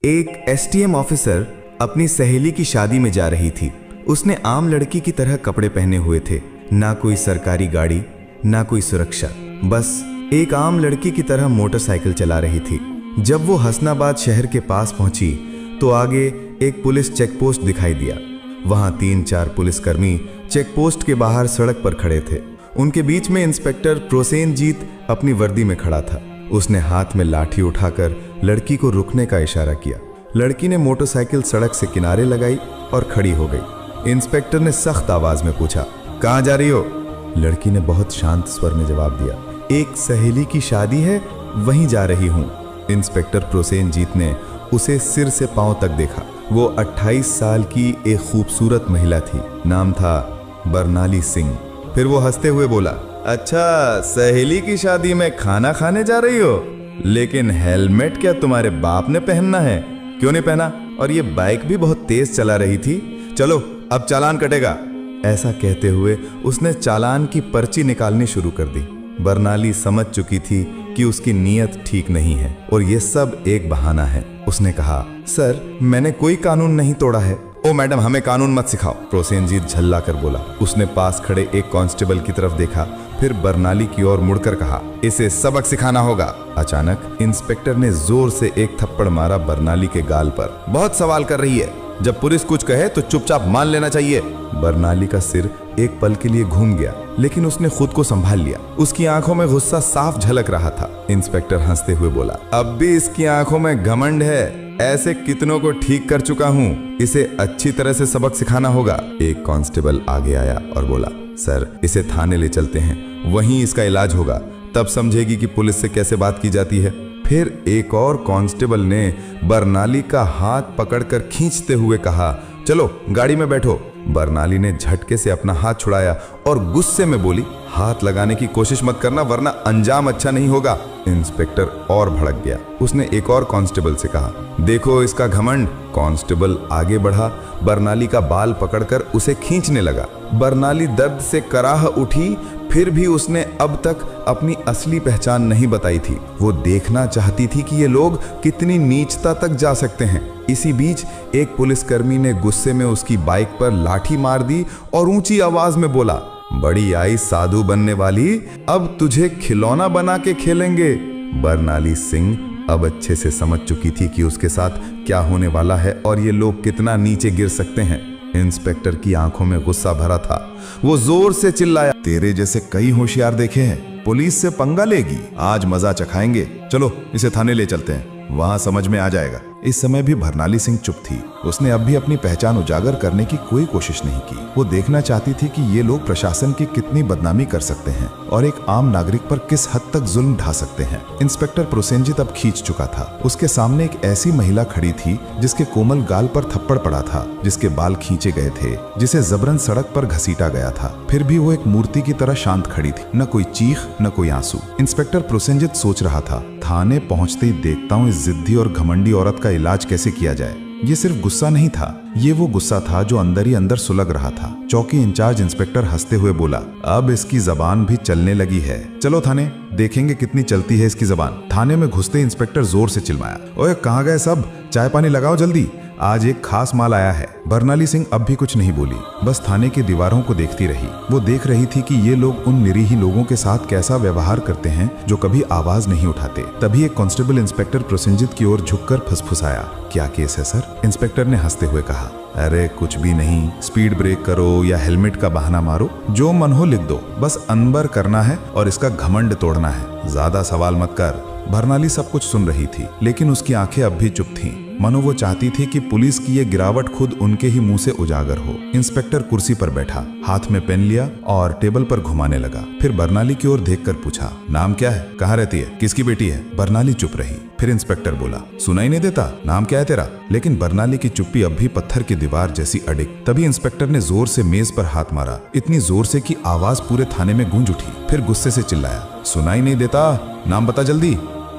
एक STM officer अपनी सहेली की शादी में जा रही थी। उसने आम लड़की की तरह कपड़े पहने हुए थे, ना कोई सरकारी गाड़ी, ना कोई सुरक्षा, बस एक आम लड़की की तरह मोटरसाइकिल चला रही थी। जब वो हसनाबाद शहर के पास पहुंची तो आगे एक पुलिस चेकपोस्ट दिखाई दिया। वहां 3-4 पुलिसकर्मी चेकपोस्ट के बाहर सड़क पर खड़े थे। उनके बीच में इंस्पेक्टर प्रोसेनजीत अपनी वर्दी में खड़ा था। उसने हाथ में लाठी उठाकर लड़की को रुकने का इशारा किया। लड़की ने मोटरसाइकिल सड़क से किनारे लगाई और खड़ी हो गई। इंस्पेक्टर ने सख्त आवाज में पूछा, कहाँ जा रही हो? लड़की ने बहुत शांत स्वर में जवाब दिया, एक सहेली की शादी है, वहीं जा रही हूँ। इंस्पेक्टर प्रोसेनजीत ने उसे सिर से पांव तक देखा। वो 28 साल की एक खूबसूरत महिला थी। नाम था बरनाली सिंह। फिर वो हंसते हुए बोला, अच्छा, सहेली की शादी में खाना खाने जा रही हो? लेकिन हेलमेट क्या तुम्हारे बाप ने पहनना है? क्यों नहीं पहना? और ये बाइक भी बहुत तेज चला रही थी। चलो अब चालान कटेगा। ऐसा कहते हुए उसने चालान की पर्ची निकालनी शुरू कर दी। बरनाली समझ चुकी थी कि उसकी नीयत ठीक नहीं है और ये सब एक बहाना है। उसने कहा, सर, मैंने कोई कानून नहीं तोड़ा है। ओ मैडम, हमें कानून मत सिखाओ, प्रोसेनजीत झल्ला कर बोला। उसने पास खड़े एक कांस्टेबल की तरफ देखा, फिर बरनाली की ओर मुड़कर कहा, इसे सबक सिखाना होगा। अचानक इंस्पेक्टर ने जोर से एक थप्पड़ मारा बरनाली के गाल पर। बहुत सवाल कर रही है, जब पुलिस कुछ कहे तो चुपचाप मान लेना चाहिए। बरनाली का सिर एक पल के लिए घूम गया, लेकिन उसने खुद को संभाल लिया। उसकी आंखों में गुस्सा साफ झलक रहा था। इंस्पेक्टर हंसते हुए बोला, अब भी इसकी आंखों में घमंड है। ऐसे कितनों को ठीक कर चुका हूँ, इसे अच्छी तरह से सबक सिखाना होगा। एक कांस्टेबल आगे आया और बोला, सर, इसे थाने ले चलते हैं, वहीं इसका इलाज होगा, तब समझेगी कि पुलिस से कैसे बात की जाती है। फिर एक और कांस्टेबल ने बरनाली का हाथ पकड़कर खींचते हुए कहा, चलो गाड़ी में बैठो। बरनाली ने झटके से अपना हाथ छुड़ाया और गुस्से में बोली, हाथ लगाने की कोशिश मत करना, वरना अंजाम अच्छा नहीं होगा। इंस्पेक्टर और भड़क गया। उसने एक और कांस्टेबल से कहा, देखो इसका घमंड। कांस्टेबल आगे बढ़ा, बरनाली का बाल पकड़कर उसे खींचने लगा। बरनाली दर्द से कराह उठी, फिर भी उसने अब तक अपनी असली पहचान नहीं बताई थी। वो देखना चाहती थी कि ये लोग कितनी नीचता तक जा सकते हैं। इसी बीच एक पुलिसकर्मी ने गुस्से में उसकी बाइक पर लाठी मार दी और ऊंची आवाज में बोला, बड़ी आई साधु बनने वाली, अब तुझे खिलौना बना के खेलेंगे। बरनाली सिंह अब अच्छे से समझ चुकी थी कि उसके साथ क्या होने वाला है और ये लोग कितना नीचे गिर सकते हैं। इंस्पेक्टर की आंखों में गुस्सा भरा था। वो जोर से चिल्लाया, तेरे जैसे कई होशियार देखे हैं, पुलिस से पंगा लेगी, आज मजा चखाएंगे। चलो इसे थाने ले चलते हैं, वहां समझ में आ जाएगा। इस समय भी बरनाली सिंह चुप थी। उसने अब भी अपनी पहचान उजागर करने की कोई कोशिश नहीं की। वो देखना चाहती थी कि ये लोग प्रशासन की कितनी बदनामी कर सकते हैं और एक आम नागरिक पर किस हद तक जुल्म ढा सकते हैं। इंस्पेक्टर प्रोसेनजीत अब खींच चुका था। उसके सामने एक ऐसी महिला खड़ी थी जिसके कोमल गाल पर थप्पड़ पड़ा था, जिसके बाल खींचे गए थे, जिसे जबरन सड़क पर घसीटा गया था। फिर भी वो एक मूर्ति की तरह शांत खड़ी थी, न कोई चीख न कोई आंसू। इंस्पेक्टर प्रोसेनजीत सोच रहा था, थाने पहुंचते ही देखता हूँ इस जिद्दी और घमंडी औरत का इलाज कैसे किया जाए। ये सिर्फ गुस्सा नहीं था, ये वो गुस्सा था जो अंदर ही अंदर सुलग रहा था। चौकी इंचार्ज इंस्पेक्टर हंसते हुए बोला, अब इसकी जबान भी चलने लगी है, चलो थाने, देखेंगे कितनी चलती है इसकी जबान। थाने में घुसते इंस्पेक्टर जोर से चिल्लाया, ओए कहाँ गए सब, चाय पानी लगाओ जल्दी, आज एक खास माल आया है। बरनाली सिंह अब भी कुछ नहीं बोली, बस थाने की दीवारों को देखती रही। वो देख रही थी कि ये लोग उन निरीह लोगों के साथ कैसा व्यवहार करते हैं जो कभी आवाज नहीं उठाते। तभी एक कांस्टेबल इंस्पेक्टर प्रोसेनजीत की ओर झुककर फुसफुसाया, क्या केस है सर? इंस्पेक्टर ने हंसते हुए कहा, अरे कुछ भी नहीं, स्पीड ब्रेक करो या हेलमेट का बहाना मारो, जो मन हो लिख दो, बस अनबर करना है और इसका घमंड तोड़ना है, ज्यादा सवाल मत कर। बरनाली सब कुछ सुन रही थी, लेकिन उसकी आंखें अब भी चुप थीं। मनो वो चाहती थी कि पुलिस की ये गिरावट खुद उनके ही मुंह से उजागर हो। इंस्पेक्टर कुर्सी पर बैठा, हाथ में पेन लिया और टेबल पर घुमाने लगा। फिर बरनाली की ओर देखकर पूछा, नाम क्या है, कहाँ रहती है, किसकी बेटी है? बरनाली चुप रही। फिर इंस्पेक्टर बोला, सुनाई नहीं देता, नाम क्या है तेरा? लेकिन बरनाली की चुप्पी अब भी पत्थर की दीवार जैसी अडिग। तभी इंस्पेक्टर ने जोर से मेज पर हाथ मारा, इतनी जोर से कि आवाज पूरे थाने में गूंज उठी। फिर गुस्से से चिल्लाया, सुनाई नहीं देता, नाम बता जल्दी।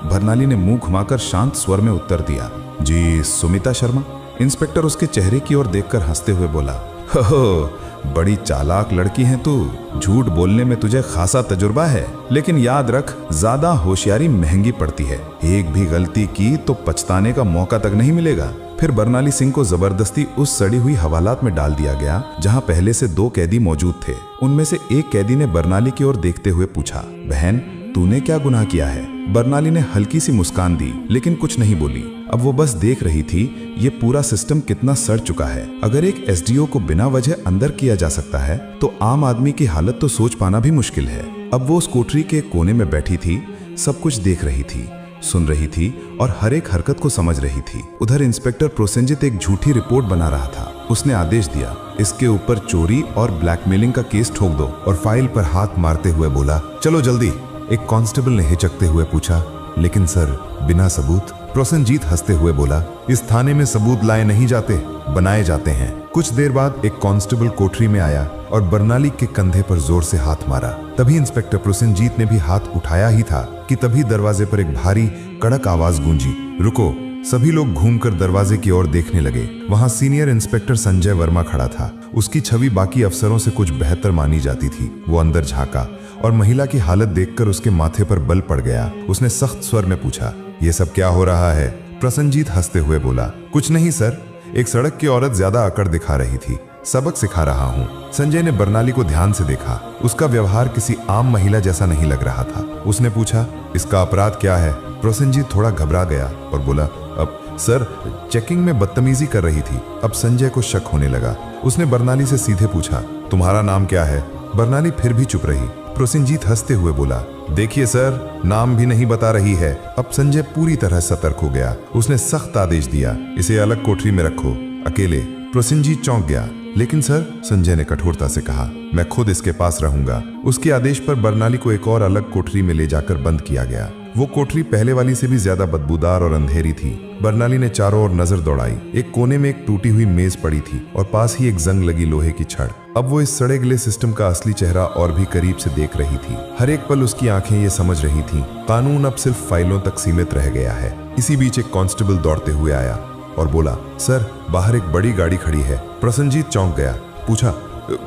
बरनाली ने मुंह घुमाकर शांत स्वर में उत्तर दिया, जी सुमिता शर्मा। इंस्पेक्टर उसके चेहरे की ओर देखकर हंसते हुए बोला, हो बड़ी चालाक लड़की है तू, झूठ बोलने में तुझे खासा तजुर्बा है, लेकिन याद रख ज्यादा होशियारी महंगी पड़ती है। एक भी गलती की तो पछताने का मौका तक नहीं मिलेगा। फिर बरनाली सिंह को जबरदस्ती उस सड़ी हुई हवालात में डाल दिया गया जहां पहले से 2 कैदी मौजूद थे। उनमें से एक कैदी ने बरनाली की ओर देखते हुए पूछा, बहन तूने क्या गुनाह किया है? बरनाली ने हल्की सी मुस्कान दी लेकिन कुछ नहीं बोली। अब वो बस देख रही थी ये पूरा सिस्टम कितना सड़ चुका है। अगर एक एसडीओ को बिना वजह अंदर किया जा सकता है तो आम आदमी की हालत तो सोच पाना भी मुश्किल है। अब वो उस कोठरी के कोने में बैठी थी, सब कुछ देख रही थी, सुन रही थी और हर एक हरकत को समझ रही थी। उधर इंस्पेक्टर प्रोसेनजीत एक झूठी रिपोर्ट बना रहा था। उसने आदेश दिया, इसके ऊपर चोरी और ब्लैकमेलिंग का केस ठोक दो, और फाइल पर हाथ मारते हुए बोला, चलो जल्दी। एक कांस्टेबल ने हिचकते हुए पूछा, लेकिन सर बिना सबूत? प्रोसेनजीत हंसते हुए बोला, इस थाने में सबूत लाए नहीं जाते, बनाए जाते हैं। कुछ देर बाद एक कांस्टेबल कोठरी में आया और बरनाली के कंधे पर जोर से हाथ मारा। तभी इंस्पेक्टर प्रोसेनजीत ने भी हाथ उठाया ही था कि तभी दरवाजे पर एक भारी कड़क आवाज गूंजी, रुको। सभी लोग घूमकर दरवाजे की ओर देखने लगे। वहां सीनियर इंस्पेक्टर संजय वर्मा खड़ा था। उसकी छवि बाकी अफसरों से कुछ बेहतर मानी जाती थी। वो अंदर झांका और महिला की हालत देखकर उसके माथे पर बल पड़ गया। उसने सख्त स्वर में पूछा, ये सब क्या हो रहा है? प्रोसेनजीत हंसते हुए बोला, कुछ नहीं सर, एक सड़क की औरत ज्यादा अकड़ दिखा रही थी, सबक सिखा रहा हूँ। संजय ने बरनाली को ध्यान से देखा। उसका व्यवहार किसी आम महिला जैसा नहीं लग रहा था। उसने पूछा, इसका अपराध क्या है? प्रोसेनजीत थोड़ा घबरा गया और बोला, अब सर चेकिंग में बदतमीजी कर रही थी। अब संजय को शक होने लगा। उसने बरनाली से सीधे पूछा, तुम्हारा नाम क्या है? बरनाली फिर भी चुप रही। प्रोसेनजीत हंसते हुए बोला, देखिए सर, नाम भी नहीं बता रही है। अब संजय पूरी तरह सतर्क हो गया। उसने सख्त आदेश दिया, इसे अलग कोठरी में रखो, अकेले। प्रोसेनजीत चौंक गया, लेकिन सर, संजय ने कठोरता से कहा, मैं खुद इसके पास रहूंगा। उसके आदेश पर बरनाली को एक और अलग कोठरी में ले जाकर बंद किया गया। वो कोठरी पहले वाली से भी ज्यादा बदबूदार और अंधेरी थी। बरनाली ने चारों ओर नजर दौड़ाई। एक कोने में एक टूटी हुई मेज पड़ी थी और पास ही एक जंग लगी लोहे की छड़। अब वो इस सड़े गले सिस्टम का असली चेहरा और भी करीब से देख रही थी। हर एक पल उसकी आंखें ये समझ रही थीं, कानून अब सिर्फ फाइलों तक सीमित रह गया है। इसी बीच एक कांस्टेबल दौड़ते हुए आया और बोला, सर बाहर एक बड़ी गाड़ी खड़ी है। प्रोसेनजीत चौंक गया, पूछा,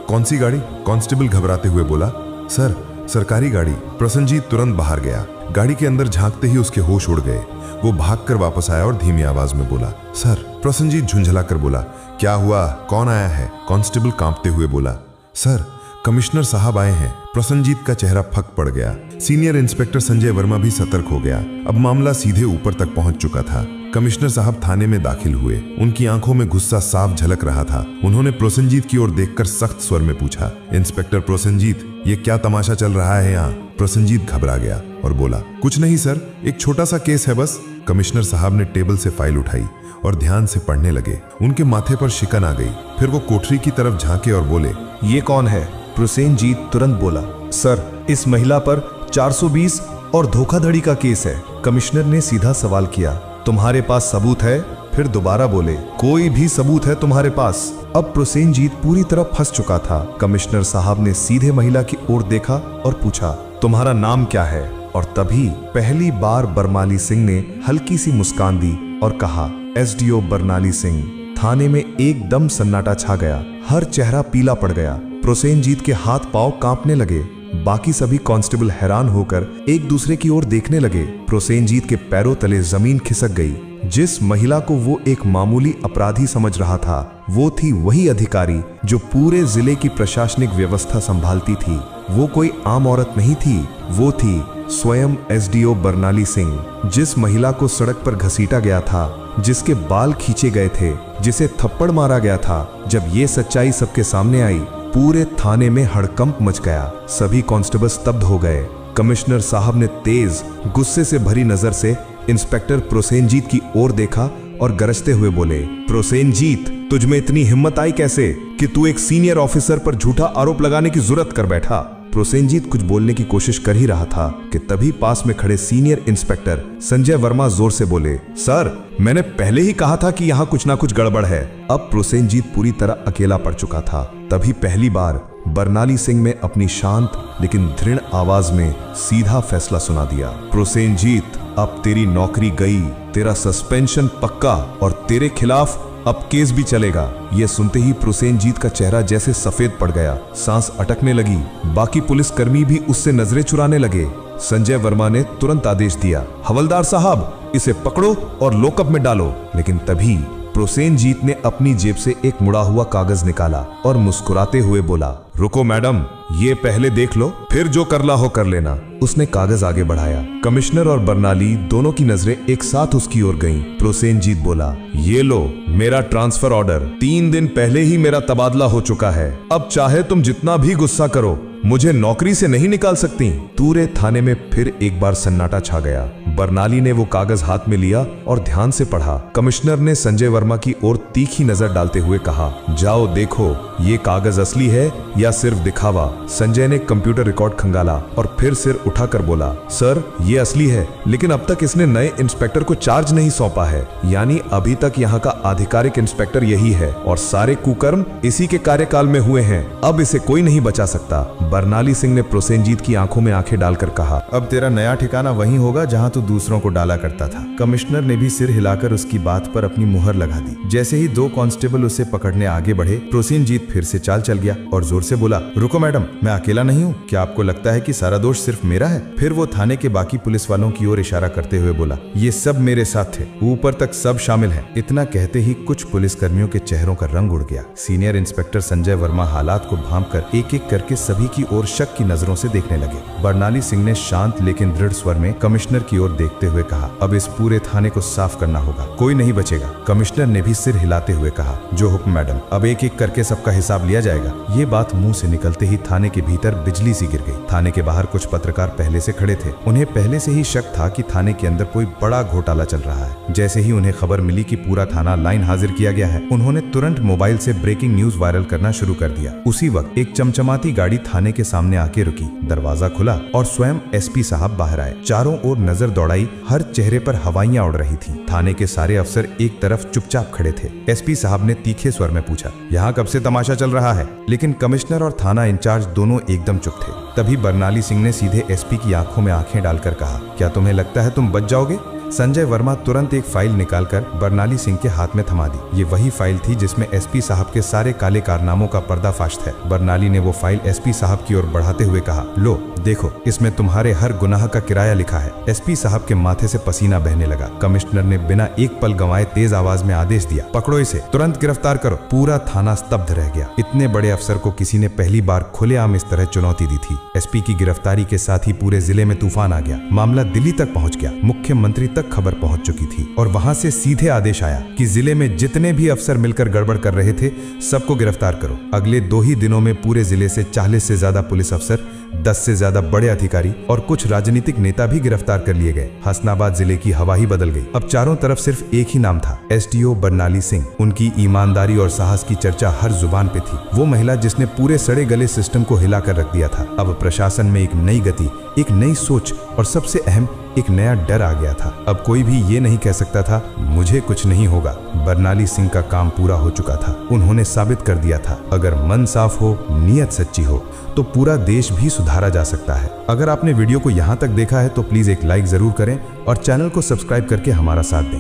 कौन सी गाड़ी? कांस्टेबल घबराते हुए बोला, सर सरकारी गाड़ी। प्रोसेनजीत तुरंत बाहर गया। गाड़ी के अंदर झांकते ही उसके होश उड़ गए। वो भागकर वापस आया और धीमी आवाज में बोला, सर। प्रोसेनजीत झुंझलाकर बोला, क्या हुआ? कौन आया है? कांस्टेबल कांपते हुए बोला, सर कमिश्नर साहब आए हैं। प्रोसेनजीत का चेहरा फक पड़ गया। सीनियर इंस्पेक्टर संजय वर्मा भी सतर्क हो गया। अब मामला सीधे ऊपर तक पहुंच चुका था। कमिश्नर साहब थाने में दाखिल हुए। उनकी आंखों में गुस्सा साफ झलक रहा था। उन्होंने प्रोसेनजीत की ओर देखकर सख्त स्वर में पूछा, इंस्पेक्टर प्रोसेनजीत, ये क्या तमाशा चल रहा है यहाँ? प्रोसेनजीत घबरा गया और बोला, कुछ नहीं सर, एक छोटा सा केस है बस। कमिश्नर साहब ने टेबल से फाइल उठाई और ध्यान से पढ़ने लगे। उनके माथे पर शिकन आ गई। फिर वो कोठरी की तरफ झांके और बोले, ये कौन है? प्रोसेनजीत तुरंत बोला, सर इस महिला पर 420 और धोखाधड़ी का केस है। कमिश्नर ने सीधा सवाल किया, तुम्हारे पास सबूत है? फिर दोबारा बोले, कोई भी सबूत है तुम्हारे पास? अब प्रोसेनजीत पूरी तरह फंस चुका था। कमिश्नर साहब ने सीधे महिला की ओर देखा और पूछा, तुम्हारा नाम क्या है? और तभी पहली बार बरमाली सिंह ने हल्की सी मुस्कान दी और कहा, एसडीओ बरनाली सिंह। थाने में एकदम सन्नाटा छा गया। हर चेहरा पीला पड़ गया। प्रोसेनजीत के हाथ पांव कांपने लगे। बाकी सभी कांस्टेबल हैरान होकर एक दूसरे की ओर देखने लगे। प्रोसेनजीत के पैरों तले जमीन खिसक गई। जिस महिला को वो एक मामूली अपराधी समझ रहा था, वो थी वही अधिकारी जो पूरे जिले की प्रशासनिक व्यवस्था संभालती थी। वो कोई आम औरत नहीं थी, वो थी स्वयं एसडीओ बरनाली सिंह। जिस महिला को सड़क पर घसीटा गया था, जिसके बाल खींचे गए थे, जिसे थप्पड़ मारा गया था, जब ये सच्चाई सबके सामने आई, पूरे थाने में हड़कंप मच गया। सभी कांस्टेबल स्तब्ध हो गए। कमिश्नर साहब ने तेज गुस्से से भरी नजर से इंस्पेक्टर प्रोसेनजीत की ओर देखा और गरजते हुए बोले, प्रोसेनजीत, तुझ में इतनी हिम्मत आई कैसे कि तू एक सीनियर ऑफिसर पर झूठा आरोप लगाने की जुर्रत कर बैठा? प्रोसेनजीत कुछ बोलने की कोशिश कर ही रहा था कि तभी पास में खड़े सीनियर इंस्पेक्टर संजय वर्मा जोर से बोले, सर मैंने पहले ही कहा था कि यहाँ कुछ ना कुछ गड़बड़ है। अब प्रोसेनजीत पूरी तरह अकेला पड़ चुका था। तभी पहली बार बरनाली सिंह ने अपनी शांत लेकिन दृढ़ आवाज में सीधा फैसला सुना दिया, प्रोसेनजीत, अब तेरी नौकरी गई, तेरा सस्पेंशन पक्का और तेरे खिलाफ अब केस भी चलेगा। ये सुनते ही प्रोसेनजीत का चेहरा जैसे सफेद पड़ गया, सांस अटकने लगी। बाकी पुलिसकर्मी भी उससे नजरें चुराने लगे। संजय वर्मा ने तुरंत आदेश दिया, हवलदार साहब इसे पकड़ो और लॉकअप में डालो। लेकिन तभी प्रोसेनजीत ने अपनी जेब से एक मुड़ा हुआ कागज निकाला और मुस्कुराते हुए बोला, रुको मैडम, ये पहले देख लो, फिर जो करना हो कर लेना। उसने कागज आगे बढ़ाया। कमिश्नर और बर्नाली दोनों की नजरें एक साथ उसकी ओर गईं। प्रोसेनजीत बोला, ये लो मेरा ट्रांसफर ऑर्डर। 3 दिन पहले ही मेरा तबादला हो चुका है। अब चाहे तुम जितना भी गुस्सा करो, मुझे नौकरी से नहीं निकाल सकती। पूरे थाने में फिर एक बार सन्नाटा छा गया। बर्नाली ने वो कागज हाथ में लिया और ध्यान से पढ़ा। कमिश्नर ने संजय वर्मा की ओर तीखी नजर डालते हुए कहा, जाओ देखो ये कागज असली है या सिर्फ दिखावा। संजय ने कंप्यूटर रिकॉर्ड खंगाला और फिर सिर उठाकर बोला, सर ये असली है, लेकिन अब तक इसने नए इंस्पेक्टर को चार्ज नहीं सौंपा है। यानी अभी तक यहाँ का आधिकारिक इंस्पेक्टर यही है और सारे कुकर्म इसी के कार्यकाल में हुए हैं। अब इसे कोई नहीं बचा सकता। बर्नाली सिंह ने प्रोसेनजीत की आंखों में आंखें डालकर कहा, अब तेरा नया ठिकाना वहीं होगा जहां तू दूसरों को डाला करता था। कमिश्नर ने भी सिर हिलाकर उसकी बात पर अपनी मुहर लगा दी। जैसे ही 2 कांस्टेबल उसे पकड़ने आगे बढ़े, प्रोसेनजीत फिर से चाल चल गया और जोर से बोला, रुको मैडम, मैं अकेला नहीं हूँ। क्या आपको लगता है कि सारा दोष सिर्फ मेरा है? फिर वो थाने के बाकी पुलिस वालों की ओर इशारा करते हुए बोला, ये सब मेरे साथ थे, ऊपर तक सब शामिल हैं। इतना कहते ही कुछ पुलिसकर्मियों के चेहरों का रंग उड़ गया। सीनियर इंस्पेक्टर संजय वर्मा हालात को भांपकर एक एक करके सभी की ओर शक की नजरों से देखने लगे। बर्नाली सिंह ने शांत लेकिन दृढ़ स्वर में कमिश्नर की ओर देखते हुए कहा, अब इस पूरे थाने को साफ करना होगा, कोई नहीं बचेगा। कमिश्नर ने भी सिर हिलाते हुए कहा, जो हुक्म मैडम, अब एक एक करके सबका हिसाब लिया जाएगा। ये बात मुंह से निकलते ही थाने के भीतर बिजली सी गिर गई। थाने के बाहर कुछ पत्रकार पहले से खड़े थे। उन्हें पहले से ही शक था कि थाने के अंदर कोई बड़ा घोटाला चल रहा है। जैसे ही उन्हें खबर मिली कि पूरा थाना लाइन हाजिर किया गया है, उन्होंने तुरंत मोबाइल से ब्रेकिंग न्यूज वायरल करना शुरू कर दिया। उसी वक्त एक चमचमाती गाड़ी थाने के सामने आके रुकी। दरवाजा खुला और स्वयं एसपी साहब बाहर आए। चारों ओर नजर दौड़ाई, हर चेहरे पर हवाइयां उड़ रही थीं। थाने के सारे अफसर एक तरफ चुपचाप खड़े थे। एसपी साहब ने तीखे स्वर में पूछा, यहाँ कब से तमाशा चल रहा है? लेकिन कमिश्नर और थाना इंचार्ज दोनों एकदम चुप थे। तभी बर्नाली सिंह ने सीधे एसपी की आंखों में आंखें डालकर कहा, क्या तुम्हें लगता है तुम बच जाओगे? संजय वर्मा तुरंत एक फाइल निकालकर बर्नाली सिंह के हाथ में थमा दी। ये वही फाइल थी जिसमें एसपी साहब के सारे काले कारनामों का पर्दाफाश था। बर्नाली ने वो फाइल एसपी साहब की ओर बढ़ाते हुए कहा, लो देखो, इसमें तुम्हारे हर गुनाह का किराया लिखा है। एसपी साहब के माथे से पसीना बहने लगा। कमिश्नर ने बिना एक पल गंवाए तेज आवाज में आदेश दिया, पकड़ो इसे, तुरंत गिरफ्तार करो। पूरा थाना स्तब्ध रह गया। इतने बड़े अफसर को किसी ने पहली बार खुलेआम इस तरह चुनौती दी थी। एसपी की गिरफ्तारी के साथ ही पूरे जिले में तूफान आ गया। मामला दिल्ली तक पहुंच गया। मुख्यमंत्री तक खबर पहुंच चुकी थी और वहां से सीधे आदेश आया कि जिले में जितने भी अफसर मिलकर गड़बड़ कर रहे थे, सबको गिरफ्तार करो। अगले 2 ही दिनों में पूरे जिले से 40 से ज्यादा पुलिस अफसर, 10 से ज्यादा बड़े अधिकारी और कुछ राजनीतिक नेता भी गिरफ्तार कर लिए गए। हसनाबाद जिले की हवा ही बदल गई। अब चारों तरफ सिर्फ एक ही नाम था, एसडीओ बर्नाली सिंह। उनकी ईमानदारी और साहस की चर्चा हर जुबान पे थी। वो महिला जिसने पूरे सड़े गले सिस्टम को हिलाकर रख दिया था। अब प्रशासन में एक नई गति, एक नई सोच और सबसे अहम एक नया डर आ गया था। अब कोई भी ये नहीं कह सकता था मुझे कुछ नहीं होगा। बर्नाली सिंह का काम पूरा हो चुका था। उन्होंने साबित कर दिया था, अगर मन साफ हो, नीयत सच्ची हो, तो पूरा देश भी सुधारा जा सकता है। अगर आपने वीडियो को यहाँ तक देखा है तो प्लीज एक लाइक जरूर करें और चैनल को सब्सक्राइब करके हमारा साथ दें।